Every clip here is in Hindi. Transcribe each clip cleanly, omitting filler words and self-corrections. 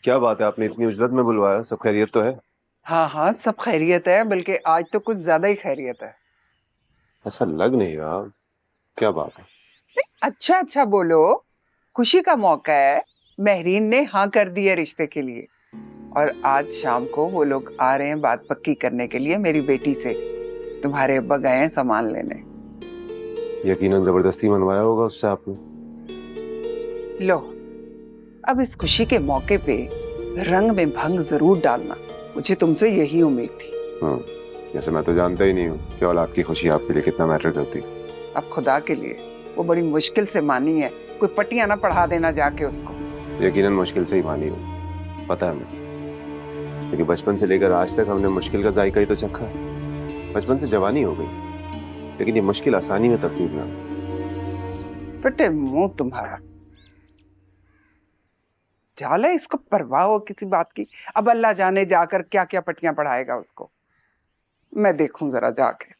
क्या बात है, आपने इतनी उजलत में बुलवाया? सब खैरियत तो है? हाँ हाँ, सब खैरियत है, बल्कि आज तो कुछ ज्यादा ही खैरियत है। ऐसा लग नहीं रहा। क्या बात है? अच्छा अच्छा बोलो। खुशी का मौका है। महरीन ने हाँ कर दी है रिश्ते के लिए। और आज शाम को वो लोग आ रहे हैं बात पक्की करने के लिए मेरी बेटी से। तुम्हारे अब्बा गए हैं सामान लेने। यकीनन जबरदस्ती मनवाया होगा उससे आपने। लो, अब इस खुशी के मौके पे रंग में भंग जरूर डालना। मुझे तुमसे यही उम्मीद थी। जैसे मैं तो जानता ही नहीं हूँ कि औलाद की खुशी आपके लिए कितना मैटर करती। अब खुदा के लिए वो बड़ी मुश्किल से मानी है। कोई पट्टियां ना पढ़ा देना जाके उसको। यकीनन मुश्किल से ही मानी हो, पता है मुझे। लेकिन बचपन से लेकर आज तक हमने मुश्किल का जायका ही तो चखा है। बचपन से जवानी हो गई, लेकिन ये मुश्किल आसानी में तब्दील ना। फटे मुंह तुम्हारा। झाला इसको परवाह हो किसी बात की। अब अल्लाह जाने जाकर क्या क्या पट्टियां पढ़ाएगा उसको। मैं देखूं जरा जाके।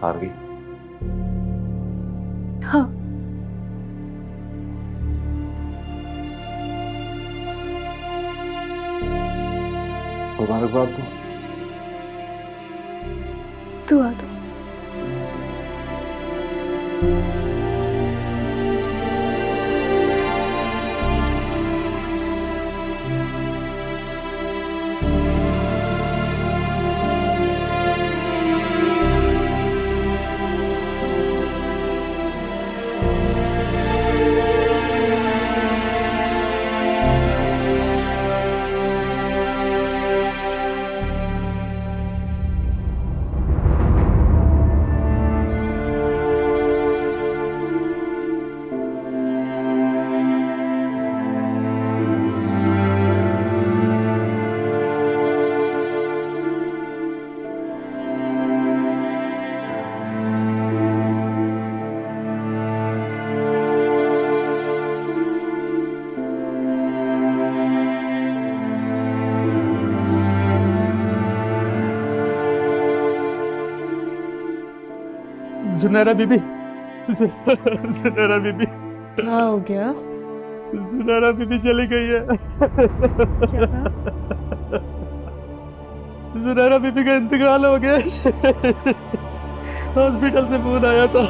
हार गई? हाँ। मुबारकबाद दो। दुआ दो। जुनैरा बीबी, जुनैरा बीबी, क्या हो गया? जुनैरा बीबी चली गई है। क्या कहा? जुनैरा बीबी का इंतकाल हो गया। हॉस्पिटल से फोन आया था।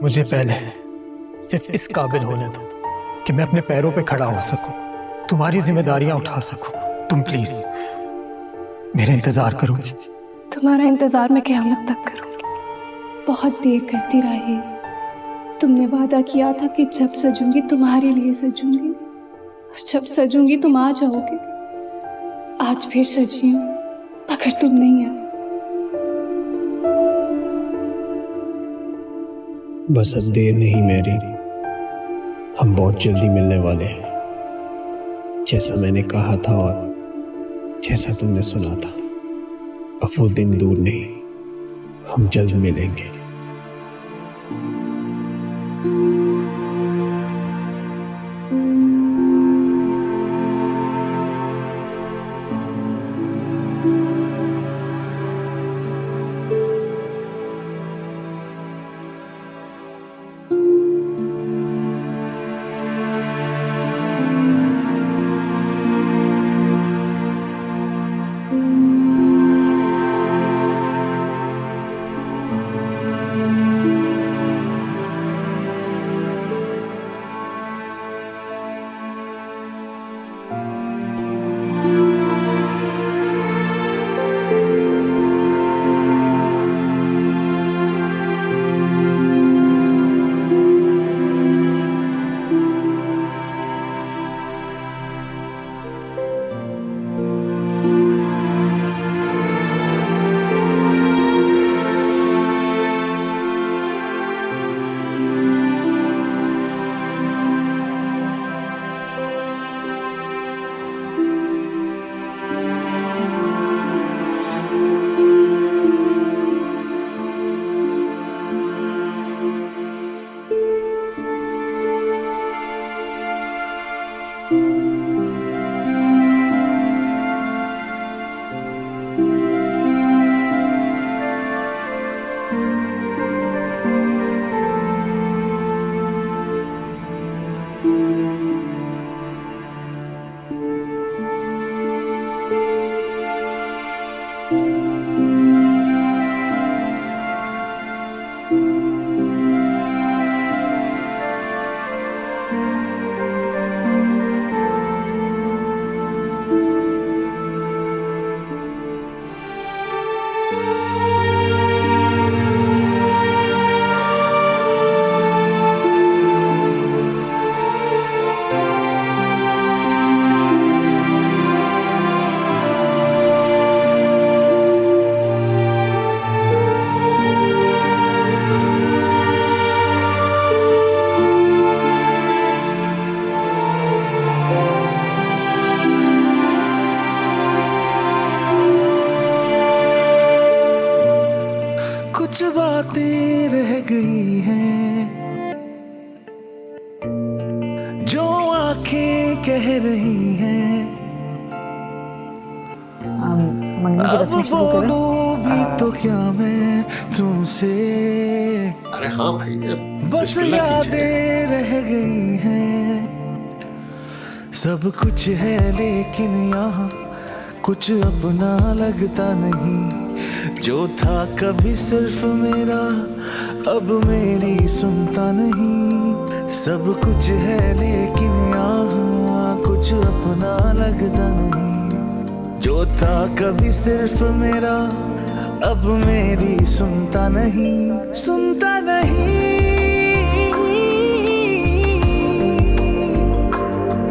मुझे पहले सिर्फ इस काबिल होने दो कि मैं अपने पैरों पे खड़ा हो सकूं, तुम्हारी जिम्मेदारियां उठा सकूं। तुम प्लीज मेरा इंतजार करोगी? तुम्हारा इंतजार मैं क़यामत तक करूंगी। बहुत देर करती रही। तुमने वादा किया था कि जब सजूंगी तुम्हारे लिए सजूंगी, और जब सजूंगी तुम आ जाओगे। आज फिर सजी हूं, मगर तुम नहीं आए। बस अब देर नहीं मेरी, हम बहुत जल्दी मिलने वाले हैं। जैसा मैंने कहा था और जैसा तुमने सुना था, अब वो दिन दूर नहीं, हम जल्द मिलेंगे। गई हैं, जो आंखें कह रही हैं। मंगनी की रस्म शुरू करें? बोलूं भी तो क्या मैं तुमसे, अरे हाँ भाई, बस यादें रह गई हैं। सब कुछ है लेकिन यहाँ कुछ अपना लगता नहीं, जो था कभी सिर्फ मेरा अब मेरी सुनता नहीं। सब कुछ है लेकिन यहाँ कुछ अपना लगता नहीं, जो था कभी सिर्फ मेरा अब मेरी सुनता नहीं, सुनता नहीं,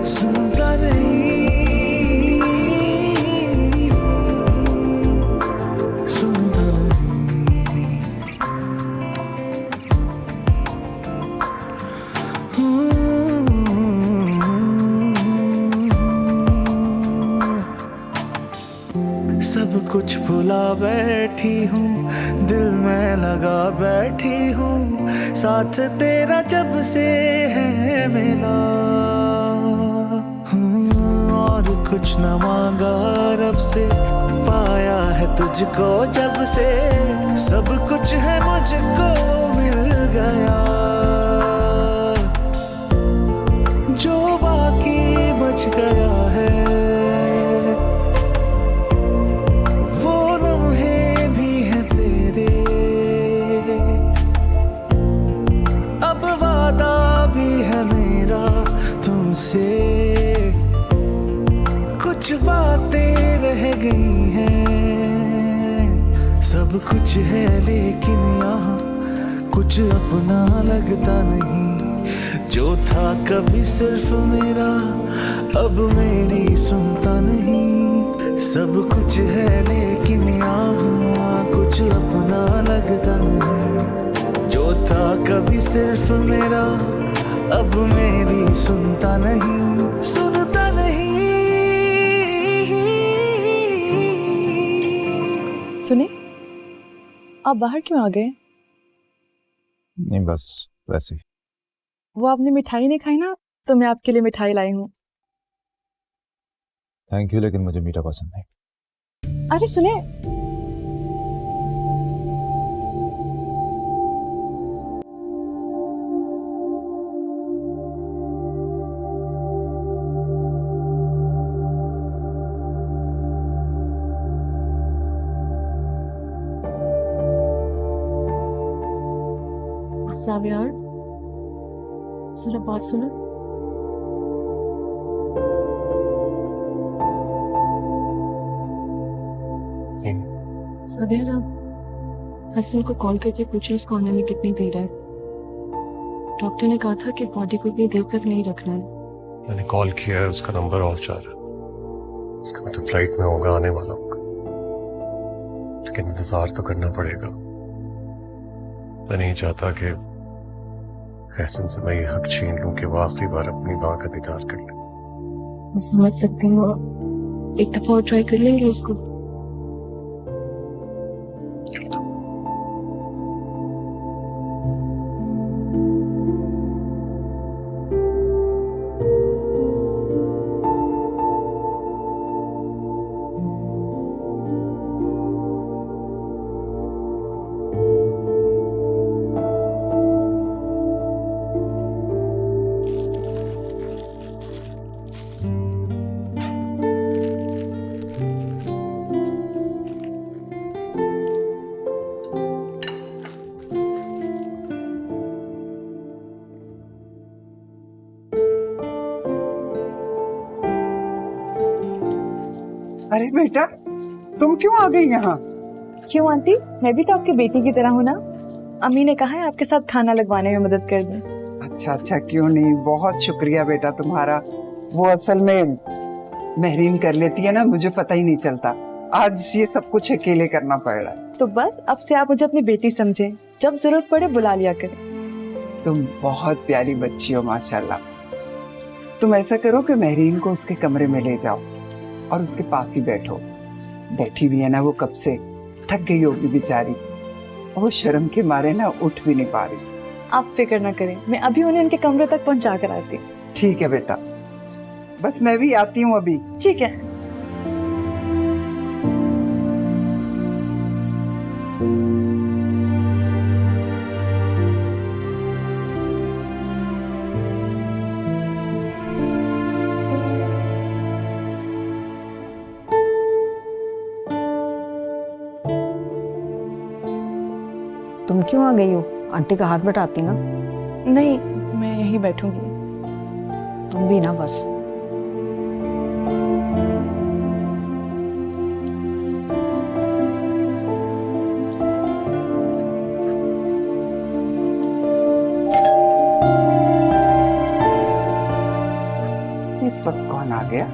सुनता नहीं, सुनता नहीं। सब कुछ भुला बैठी हूँ, दिल में लगा बैठी हूँ, साथ तेरा जब से है मिला। और कुछ न मांगा रब से, पाया है तुझको जब से, सब कुछ है मुझको मिल गया। जो बाकी बच गया है तुमसे, कुछ बातें रह गई हैं। सब कुछ है लेकिन यहाँ कुछ अपना लगता नहीं, जो था कभी सिर्फ मेरा अब मेरी सुनता नहीं। सब कुछ है लेकिन यहाँ कुछ अपना लगता नहीं, जो था कभी सिर्फ मेरा अब मेरी सुनता नहीं, सुनता नहीं। सुने, आप बाहर क्यों आ गए? नहीं बस वैसे ही। वो आपने मिठाई नहीं खाई ना, तो मैं आपके लिए मिठाई लाई हूँ। थैंक यू, लेकिन मुझे मीठा पसंद नहीं। अरे सुने, यार जरा बात सुनो। साबियार, आप हसन को कॉल करके पूछो उसको आने में कितनी देर है। डॉक्टर ने कहा था कि बॉडी को इतनी देर तक नहीं रखना है। मैंने कॉल किया है, उसका नंबर ऑफ जा रहा है। उसका मतलब फ्लाइट में होगा, आने वाला होगा, लेकिन इंतजार तो करना पड़ेगा। मैं नहीं चाहता कि एहसन से मैं ये हक छीन लूं कि वो आखिरी बार अपनी माँ का दीदार कर ले। मैं समझ सकती हूँ, एक दफा और ट्राई कर लेंगे उसको। अरे बेटा, तुम क्यों आ गई यहाँ? क्यों आंटी, मैं भी तो आपकी बेटी की तरह हूँ ना। अम्मी ने कहा है आपके साथ खाना लगवाने में मदद कर दूं। अच्छा अच्छा, क्यों नहीं, बहुत शुक्रिया बेटा तुम्हारा। वो असल में महरीन कर लेती है ना, मुझे पता ही नहीं चलता। आज ये सब कुछ अकेले करना पड़ रहा है। तो बस अब से आप मुझे अपनी बेटी समझें, जब जरूरत पड़े बुला लिया करें। तुम बहुत प्यारी बच्ची हो माशाल्लाह। तुम ऐसा करो कि महरीन को उसके कमरे में ले जाओ और उसके पास ही बैठो। बैठी भी है ना वो कब से, थक गई होगी बेचारी। वो शर्म के मारे ना उठ भी नहीं पा रही। आप फिक्र ना करें, मैं अभी उन्हें उनके कमरे तक पहुंचा कर आती हूँ। ठीक है बेटा, बस मैं भी आती हूँ अभी। ठीक है। तुम क्यों आ गई हो? आंटी का हाथ बटाती ना। नहीं, मैं यहीं बैठूंगी। तुम भी ना बस। इस वक्त कौन आ गया?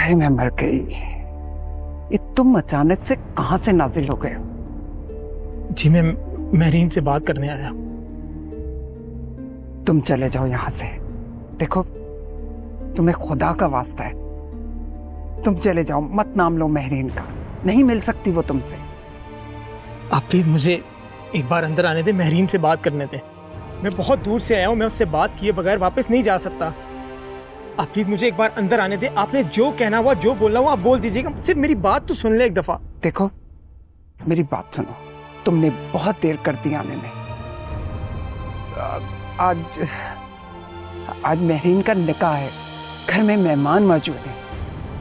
अरे मैं मर गई। ये तुम अचानक से कहां से नाजिल हो गए हो? जी मैं महरीन से बात करने आया। तुम चले जाओ यहां से। देखो, तुम्हें खुदा का वास्ता है, तुम चले जाओ, मत नाम लो महरीन का। नहीं मिल सकती वो तुमसे। आप प्लीज मुझे एक बार अंदर आने दे, महरीन से बात करने दे। मैं बहुत दूर से आया हूँ, मैं उससे बात किए बगैर वापस नहीं जा सकता। आप प्लीज मुझे एक बार अंदर आने दे। आपने जो कहना हुआ, जो बोलना हुआ आप बोल दीजिएगा, सिर्फ मेरी बात तो सुन ले एक दफा। देखो, मेरी बात सुनो, तुमने बहुत देर कर दी आने में। आज महरीन का निकाह है, घर में मेहमान मौजूद हैं।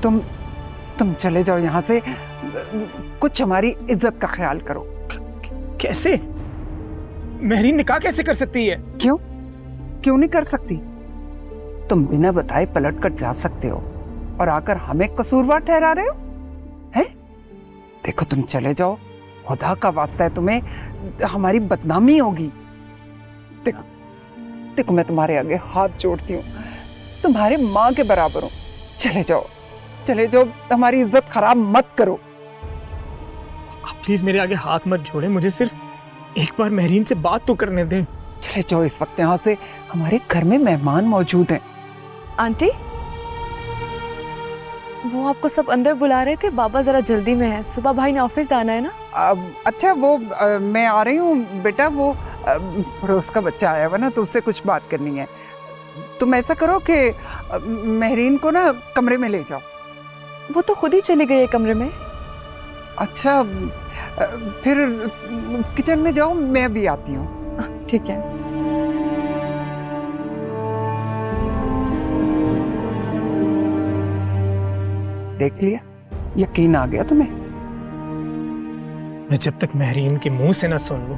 तुम चले जाओ यहाँ से। कुछ हमारी इज्जत का ख्याल करो। कैसे? महरीन निकाह कैसे कर सकती है? क्यों नहीं कर सकती? तुम बिना बताए पलट कर जा सकते हो और आकर हमें कसूरवार ठहरा रहे हो? हैं? देखो, तुम चले जाओ, खुदा का वास्ता है, तुम्हें हमारी बदनामी होगी। देखो मैं तुम्हारे आगे हाथ जोड़ती हूँ, तुम्हारे माँ के बराबर हूँ। चले जाओ, हमारी इज्जत खराब मत करो। आप प्लीज मेरे आगे हाथ मत जोड़े, मुझे सिर्फ एक बार महरीन से बात तो करने दें। चले जाओ इस वक्त यहाँ से, हमारे घर में मेहमान मौजूद हैं। आंटी, वो आपको सब अंदर बुला रहे थे। बाबा जरा जल्दी में है, सुबह भाई ने ऑफिस जाना है ना। अच्छा, वो मैं आ रही हूँ बेटा। वो पड़ोस का बच्चा आया हुआ ना, तो उससे कुछ बात करनी है। तुम ऐसा करो कि महरीन को ना कमरे में ले जाओ। वो तो खुद ही चली गई है कमरे में। अच्छा, फिर किचन में जाओ, मैं भी आती हूँ। ठीक है। देख लिया, यकीन आ गया तुम्हें? मैं जब तक महरीन के मुंह से ना सुन लूं,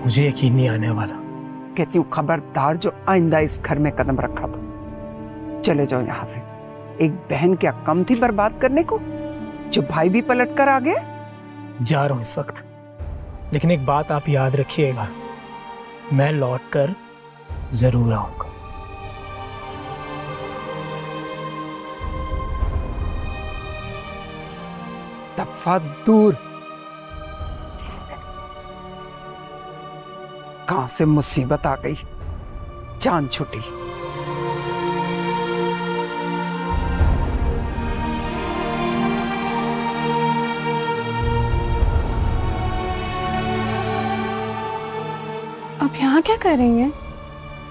मुझे यकीन नहीं आने वाला। कहती हूँ खबरदार, जो आइंदा इस घर में कदम रखा तो। चले जाओ यहाँ से। एक बहन क्या कम थी बर्बाद करने को, जो भाई भी पलट कर आ गए। जा रहा हूं इस वक्त, लेकिन एक बात आप याद रखिएगा, मैं लौट कर जरूर आऊंगा। दफा दूर। कहां से मुसीबत आ गई, जान छूटी। अब यहाँ क्या करेंगे?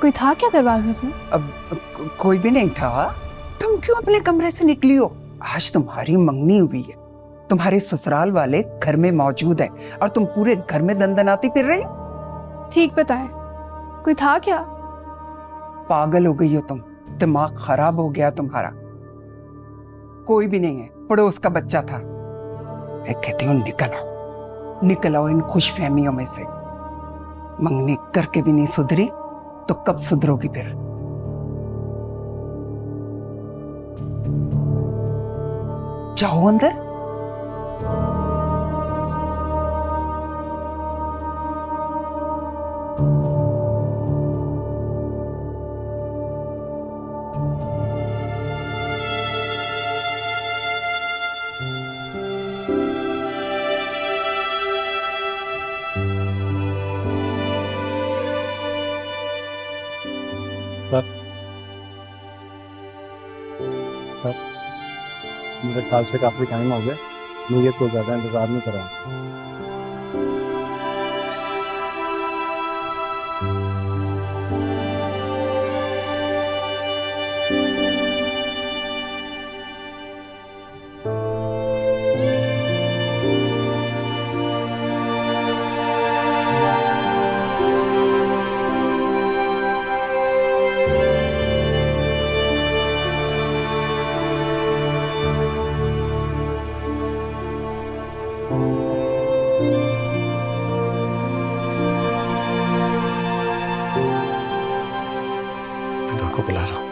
कोई था क्या दरवाजे पे? अब कोई भी नहीं था। तुम क्यों अपने कमरे से निकली हो? आज तुम्हारी मंगनी हुई है, तुम्हारे ससुराल वाले घर में मौजूद है और तुम पूरे घर में दंदनाती फिर रही हो। ठीक बताए, कोई था क्या? पागल हो गई हो तुम, दिमाग खराब हो गया तुम्हारा। कोई भी नहीं है, पड़ोस का बच्चा था। मैं कहती हूँ निकल आओ इन खुशफहमियों में से। मंगनी करके भी नहीं सुधरी तो कब सुधरोगी फिर? जाओ अंदर। मेरे ख्याल से काफी टाइम हो गया, मैं ये तो ज्यादा इंतजार नहीं कर रहा। को बुला रहा हूं,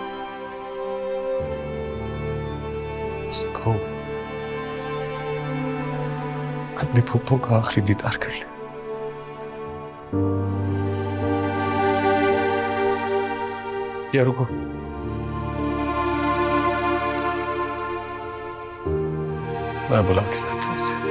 उससे कहो अपने फूफो का आखिरी दीदार कर ले। या रुको, मैं बुला के लाता हूं उसे।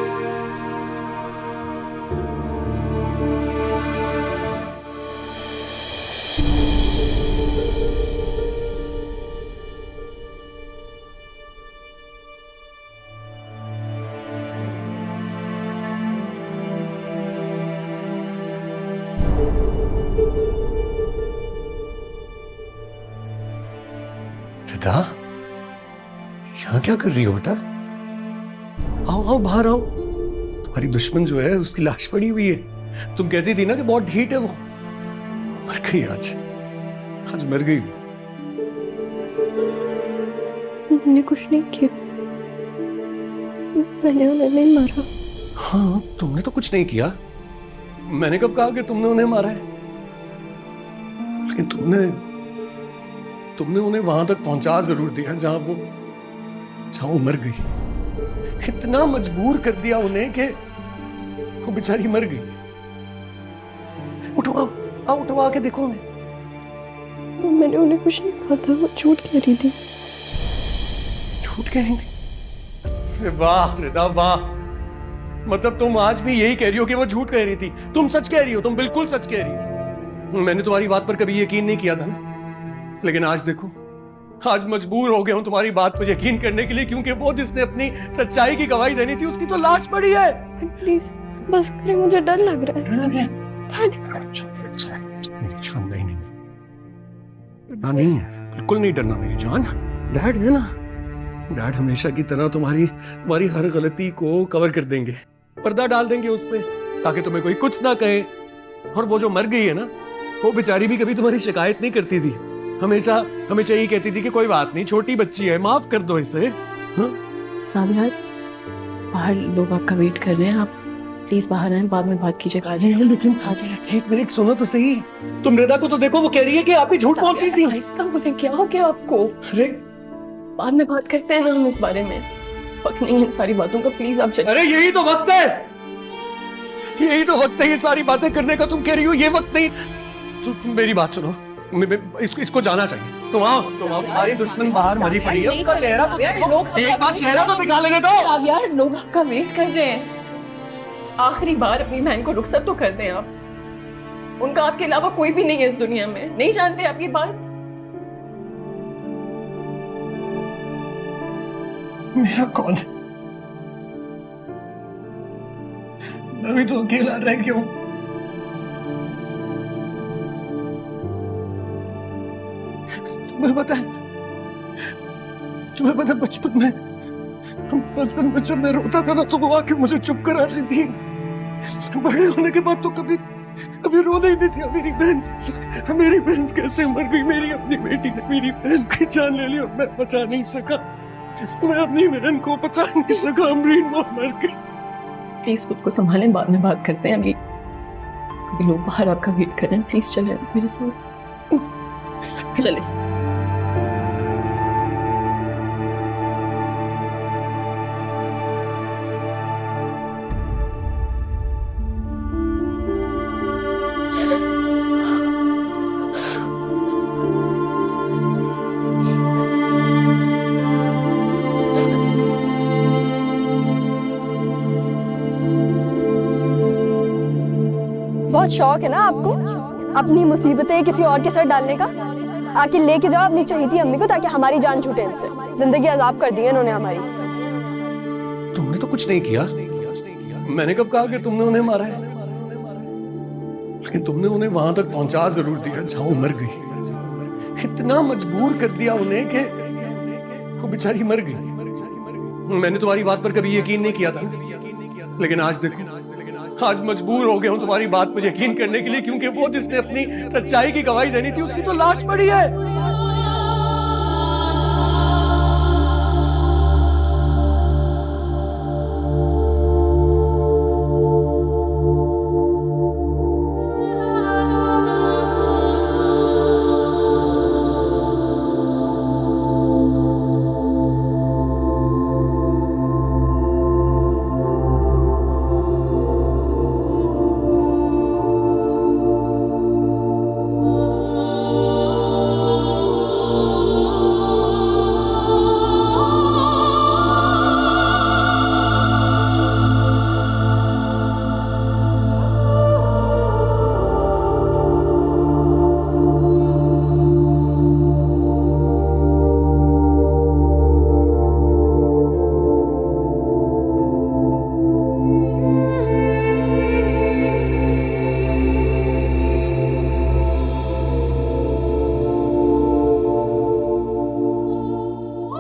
रिदा, यहाँ क्या कर रही हो बेटा? आओ आओ बाहर आओ। तुम्हारी दुश्मन जो है उसकी लाश पड़ी हुई है। तुम कहती थी ना कि बहुत ढीठ है वो। मर गई आज, आज मर गई। मैंने कुछ नहीं किया, मैंने उन्हें नहीं मारा। हाँ, तुमने तो कुछ नहीं किया। मैंने कब कहा कि तुमने उन्हें मारा है? लेकिन तुमने उन्हें वहां तक पहुंचा जरूर दिया जहां वो मर गई। इतना मजबूर कर दिया उन्हें कि वो बेचारी मर गई। उठवा के देखो उन्हें। मैंने उन्हें कुछ नहीं कहा था, वो झूठ कह रही थी। झूठ कह रही थी? अरे वाह रिदा वाह, मतलब तुम आज भी यही कह रही हो कि वो झूठ कह रही थी। तुम सच कह रही हो, तुम बिल्कुल सच कह रही हो। मैंने तुम्हारी बात पर कभी यकीन नहीं किया था ना, लेकिन आज देखो, आज मजबूर हो गया हूं तुम्हारी बात पर यकीन करने के लिए, क्योंकि वो जिसने अपनी सच्चाई की गवाही देनी थी उसकी तो लाश पड़ी है। प्लीज बस करें, मुझे डर लग रहा है। डर लग रहा है? डरना नहीं है, बिल्कुल नहीं डरना मेरी जान। डैड है ना, डैड हमेशा की तरह तुम्हारी हर गलती को कवर कर देंगे, पर्दा डाल देंगे उस पे, ताकि तुम्हें कोई कुछ ना कहे। और वो जो मर गई है ना, वो बेचारी भी कभी तुम्हारी शिकायत नहीं करती थी। हमेशा यही कहती थी कि कोई बात नहीं, छोटी बच्ची है, माफ कर दो इसे। साबियार, बाहर लोग आपका वेट कर रहे हैं, आप प्लीज बाहर आए, बाद में बात कीजिएगा। लेकिन एक मिनट सुनो तो सही। तुम रिदा को तो देखो, वो कह रही है कि आप ही झूठ बोलती थी। आहिस्ता बोले, क्या हो गया आपको? अरे बाद में बात करते हैं ना हम इस बारे में, वक्त नहीं है इन सारी बातों का, प्लीज आप चलिए। अरे यही तो वक्त है, यही तो वक्त है ये सारी बातें करने का। तुम कह रही हो ये वक्त नहीं। तुम मेरी बात सुनो, इसको जाना चाहिए। तुम आओ, तुम्हारी दुश्मन बाहर मरी पड़ी है, उसका चेहरा तो देखो, एक बार चेहरा तो दिखा लेने दो। यार लोग आपका वेट कर रहे हैं, आखिरी बार अपनी बहन को रुखसत तो कर दें आप। उनका आपके अलावा कोई भी नहीं है इस दुनिया में, नहीं जानते आप ये बात? मेरा कौन है? मैं भी तो अकेला रह गया हूं। तुम्हें पता बचपन में जब मैं रोता था ना, तो वो आके मुझे चुप कराती थी। बड़े होने के बाद तो कभी रो नहीं देती। मेरी बहन कैसे मर गई? मेरी अपनी बेटी ने मेरी बहन की जान ले ली और मैं बचा नहीं सका। मैं अपनी बहन को बचा नहीं सका। अमरीन वो मर गई। प्लीज खुद को संभालें, बाद में बात करते हैं। अभी लोग बाहर आपका वेट कर रहे हैं, प्लीज चले मेरे साथ, चले। बहुत शौक है ना आपको अपनी मुसीबतें किसी और के सर डालने का? आके लेके जाओ अपनी चहीती अम्मी को, ताकि हमारी जान छूटे इनसे। जिंदगी अजाब कर दी है इन्होंने हमारी। तुमने तो कुछ नहीं किया। मैंने कब कहा कि तुमने उन्हें मारा है? लेकिन तुमने उन्हें वहां तक पहुंचा जरूर दिया जहां वो मर गई। इतना मजबूर कर दिया उन्हें कि वो बेचारी मर गई। मैंने तुम्हारी बात पर कभी यकीन नहीं किया था, लेकिन आज देखो, आज मजबूर हो गया हूं तुम्हारी बात पर यकीन करने के लिए, क्योंकि वो जिसने अपनी सच्चाई की गवाही देनी थी उसकी तो लाश पड़ी है।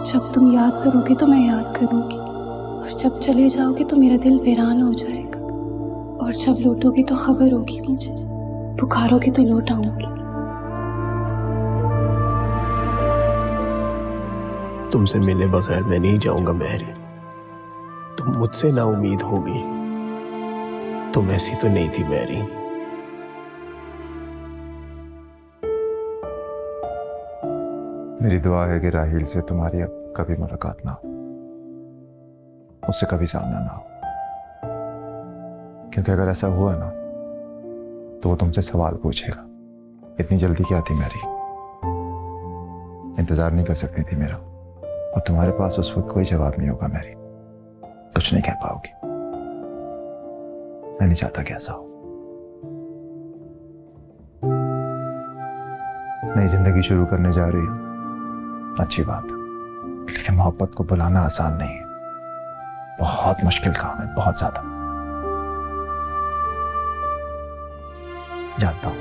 जब तुम याद करोगे तो मैं याद करूंगी, और जब चले जाओगे तो मेरा दिल वीरान हो जाएगा, और जब लौटोगे तो खबर होगी मुझे, पुकारोगे तो लौट आऊंगी। तुमसे मिले बगैर मैं नहीं जाऊंगा महरी। तुम मुझसे ना उम्मीद होगी, तुम ऐसी तो नहीं थी महरी। मेरी दुआ है कि राहील से तुम्हारी अब कभी मुलाकात ना हो, उससे कभी सामना ना हो, क्योंकि अगर ऐसा हुआ ना तो वो तुमसे सवाल पूछेगा। इतनी जल्दी क्या थी मैरी? इंतजार नहीं कर सकती थी मेरा, और तुम्हारे पास उस वक्त कोई जवाब नहीं होगा मैरी, कुछ नहीं कह पाओगी। मैं नहीं चाहता कि ऐसा हो। नई जिंदगी शुरू करने जा रही हो, अच्छी बात है, लेकिन मोहब्बत को बुलाना आसान नहीं है, बहुत मुश्किल काम है, बहुत ज्यादा। जानता हूं,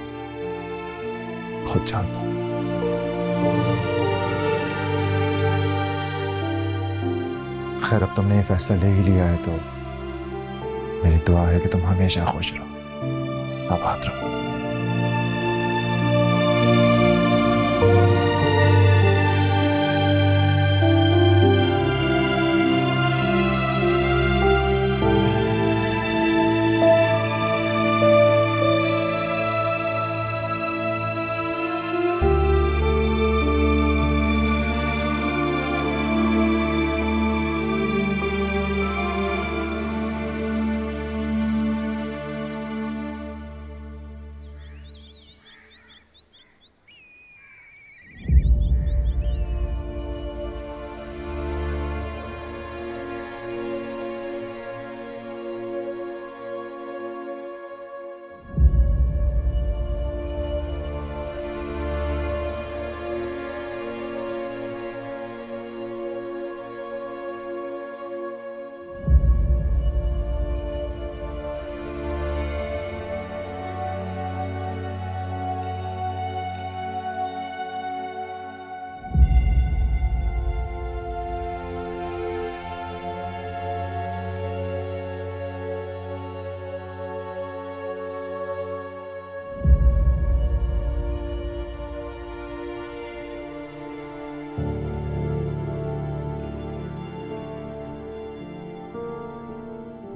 खुद जानता हूं। खैर, अब तुमने ये फैसला ले ही लिया है तो मेरी दुआ है कि तुम हमेशा खुश रहो, आबाद रहो।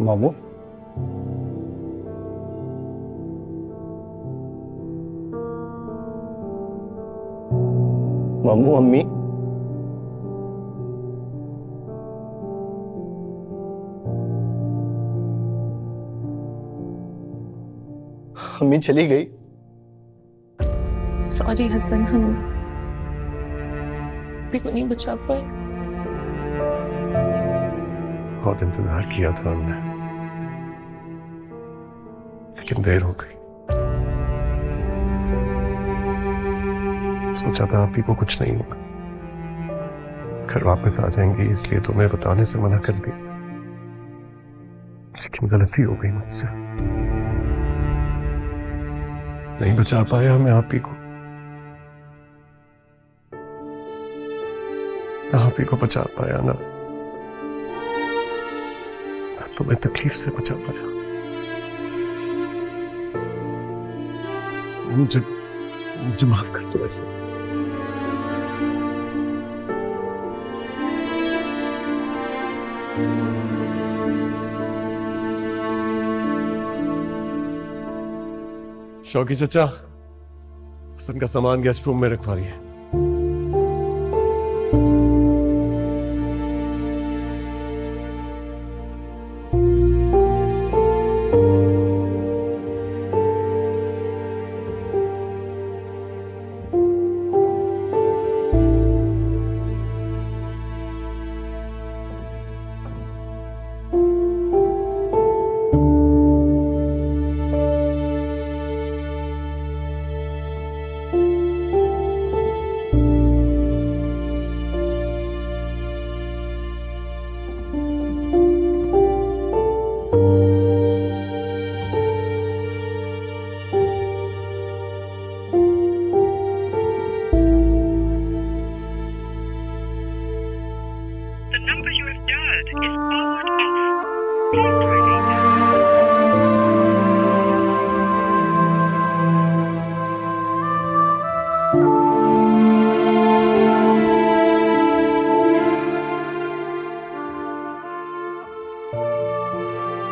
मामू, मम्मू, अम्मी, अम्मी चली गई। सॉरी हसन, हम भी को नहीं बचा पाए। बहुत इंतजार किया था हमने, लेकिन देर हो गई। सोचा था आप ही को कुछ नहीं होगा, घर वापस आ जाएंगे इसलिए तुम्हें बताने से मना कर दिया, लेकिन गलती हो गई मुझसे। नहीं बचा पाया मैं आप ही को, आप ही को बचा पाया ना तुम्हें तकलीफ से बचा पाया। मुझे माफ कर दो ऐसे। शौकी चचा, हसन का सामान गेस्ट रूम में रखवा दिए।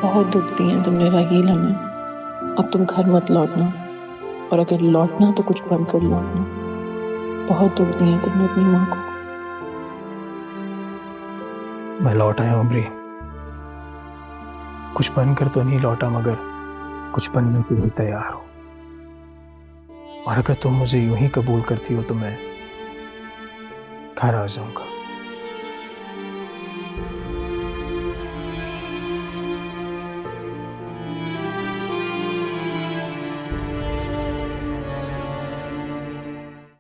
बहुत दुख दिए तुमने राहील हमें। अब तुम घर मत लौटना, और अगर लौटना तो कुछ बनकर लौटना। बहुत दुख दिए तुमने अपनी माँ को। मैं लौट आया अमरी, कुछ बनकर तो नहीं लौटा मगर कुछ बनने के लिए तैयार हो। और अगर तुम मुझे यूं ही कबूल करती हो तो मैं घर आ जाऊंगा।